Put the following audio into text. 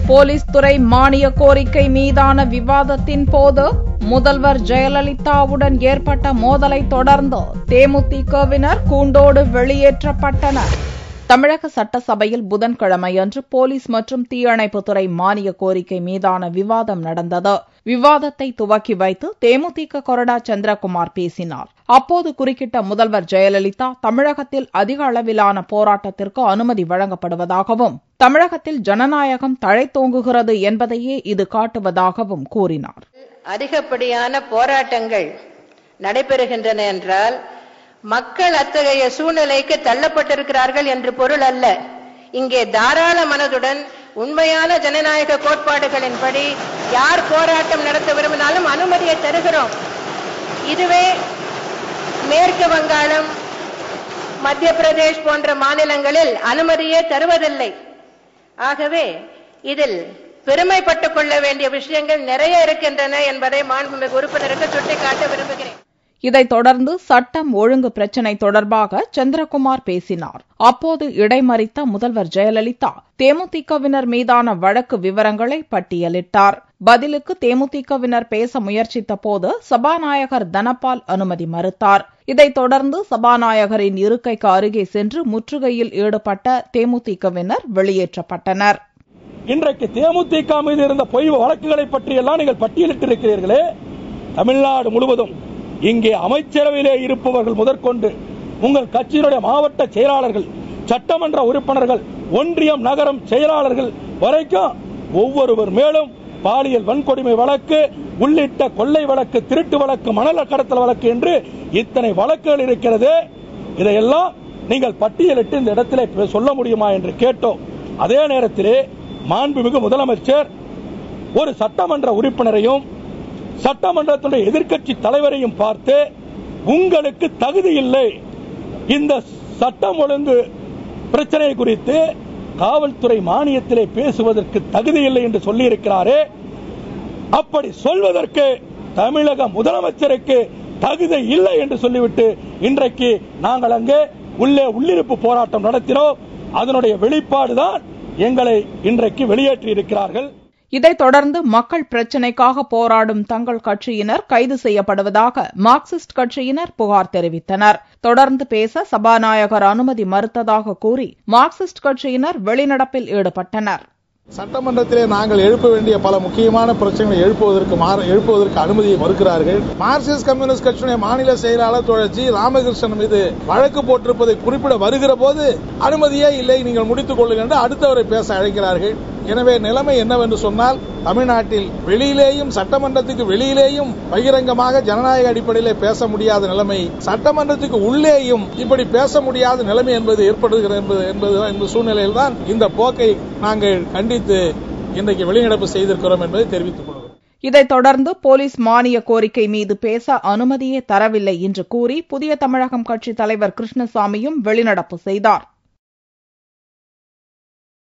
Police துறை மானிய கோரிக்கை மீதான விவாதத்தின் போது முதல்வர் ஜெயலலிதாவுடன் ஏற்பட்ட மோதலை தொடர்ந்து தேமுதிகவினர் கூண்டோடு வெளியேற்றப்பட்டனர். தமிழக சட்டசபையில் புதன்கிழமையன்று போலீஸ் மற்றும் தீயணைப்புத்துறை மானிய கோரிக்கை மீதான விவாதம் நடந்தது. விவாதத்தை துவக்கி வைத்து தேமுதிக கொறடா சந்திரகுமார் பேசினார். அப்போது குறுக்கிட்ட முதல்வர் ஜெயலலிதா தமிழகத்தில் அதிக அளவிலான போராட்டத்திற்கு அனுமதி வழங்கப்படுவதாகவும் தமிழகத்தில் ஜனநாயகம் தழைத்தோங்குகிறது என்பதையே இது காட்டுவதாகவும் கூறினார். அதிகப்படியான போராட்டங்கள் நடைபெறுகின்றன என்றால் மக்கள் அத்தகைய சூழ்நிலைக்கு தள்ளப்பட்டிருக்கிறார்கள் என்று பொருள் அல்ல. இங்கே தாராள மனதுடன் உண்மையான ஜனநாயக கோட்பாடுகளின்படி யார் போராட்டம் நடத்த விரும்பினாலும் அனுமதியை தருகிறோம். இதுவே மேற்கு வங்காளம், மத்திய பிரதேஷ் போன்ற மாநிலங்களில் அனுமதியே தருவதில்லை. ஆகவே இதில் பெருமைப்பட்டுக் கொள்ள வேண்டிய விஷயங்கள் நிறைய இருக்கின்றன என்பதை மாண்புமிகு உறுப்பினருக்கு சுட்டிக்காட்ட விரும்புகிறேன். இதைத் தொடர்ந்து சட்டம் ஒழுங்கு பிரச்சினை தொடர்பாக சந்திரகுமார் பேசினார். அப்போது இடைமறித்த முதல்வர் ஜெயலலிதா தேமுதிகவினர் மீதான வழக்கு விவரங்களை பட்டியலிட்டார். பதிலுக்கு தேமுதிகவினர் பேச முயற்சித்த போது சபாநாயகர் தனபால் அனுமதி மறுத்தார். இதைத் தொடர்ந்து சபாநாயகரின் இருக்கைக்கு அருகே சென்று முற்றுகையில் ஈடுபட்ட தேமுதிகவினர் வெளியேற்றப்பட்டனர். இன்றைக்கு தேமுதிக மீது இருந்த பொய் வழக்குகளை பற்றியெல்லாம் நீங்கள் பட்டியலிட்டிருக்கிறீர்களே, தமிழ்நாடு முழுவதும் இங்கே அமைச்சரவையிலே இருப்பவர்கள் முதற்கொண்டு உங்கள் கட்சியினுடைய மாவட்ட செயலாளர்கள், சட்டமன்ற உறுப்பினர்கள், ஒன்றியம் நகரம் செயலாளர்கள் வரைக்கும் ஒவ்வொருவர் மேலும் பாலியல் வன்கொடுமை வழக்கு உள்ளிட்ட கொள்ளை வழக்கு, திருட்டு வழக்கு, மணல் கடத்தல் வழக்கு என்று இத்தனை வழக்குகள் இருக்கிறது. இதையெல்லாம் நீங்கள் பட்டியலிட்டு இந்த இடத்திலே சொல்ல முடியுமா என்று கேட்டோம். அதே நேரத்திலே மாண்புமிகு முதலமைச்சர் ஒரு சட்டமன்ற உறுப்பினரையும் சட்டமன்றத்துடைய எதிர்க்கட்சி தலைவரையும் பார்த்து உங்களுக்கு தகுதி இல்லை, இந்த சட்டம் ஒழுங்கு பிரச்சனை குறித்து காவல்துறை மானியத்திலே பேசுவதற்கு தகுதி இல்லை என்று சொல்லியிருக்கிறாரே, அப்படி சொல்வதற்கு தமிழக முதலமைச்சருக்கு தகுதி இல்லை என்று சொல்லிவிட்டு இன்றைக்கு நாங்கள் அங்கே உள்ளிருப்பு போராட்டம் நடத்தினோம். அதனுடைய வெளிப்பாடுதான் எங்களை இன்றைக்கு வெளியேற்றி இருக்கிறார்கள். இதைத் தொடர்ந்து மக்கள் பிரச்சினைக்காக போராடும் தங்கள் கட்சியினர் கைது செய்யப்படுவதாக மார்க்சிஸ்ட் கட்சியினர் புகார் தெரிவித்தனர். தொடர்ந்து பேச சபாநாயகர் அனுமதி மறுத்ததாக கூறி மார்க்சிஸ்ட் கட்சியினர் வெளிநடப்பில் ஈடுபட்டனர். சட்டமன்றத்திலே நாங்கள் எழுப்ப வேண்டிய பல முக்கியமான பிரச்சனைகளை எழுப்புவதற்கு அனுமதியை மறுக்கிறார்கள். மார்க்சிஸ்ட் கம்யூனிஸ்ட் கட்சியுடைய மாநில செயலாளர் தோழர் ராமகிருஷ்ணன் மீது வழக்கு போட்டிருப்பதை குறிப்பிட வருகிற போது அனுமதியே இல்லை, நீங்கள் முடித்துக் கொள்ளுங்கள் என்று அடுத்தவரை பேச அழைக்கிறார்கள். எனவே நிலைமை என்னவென்று சொன்னால், தமிழ்நாட்டில் வெளியிலேயும் சட்டமன்றத்துக்கு வெளியிலேயும் பகிரங்கமாக ஜனநாயக அடிப்படையிலே பேச முடியாத நிலைமை, சட்டமன்றத்துக்கு உள்ளேயும் இப்படி பேச முடியாத நிலைமை என்பது ஏற்படுகிறது என்பது சூழ்நிலையில் தான் இந்த போக்கை நாங்கள் கண்டித்து இன்றைக்கு வெளிநடப்பு செய்திருக்கிறோம் என்பதை தெரிவித்துக் கொள்கிறோம். இதைத் தொடர்ந்து போலீஸ் மானிய கோரிக்கை மீது பேச அனுமதியே தரவில்லை என்று கூறி புதிய தமிழகம் கட்சித் தலைவர் கிருஷ்ணசாமியும் வெளிநடப்பு செய்தார்.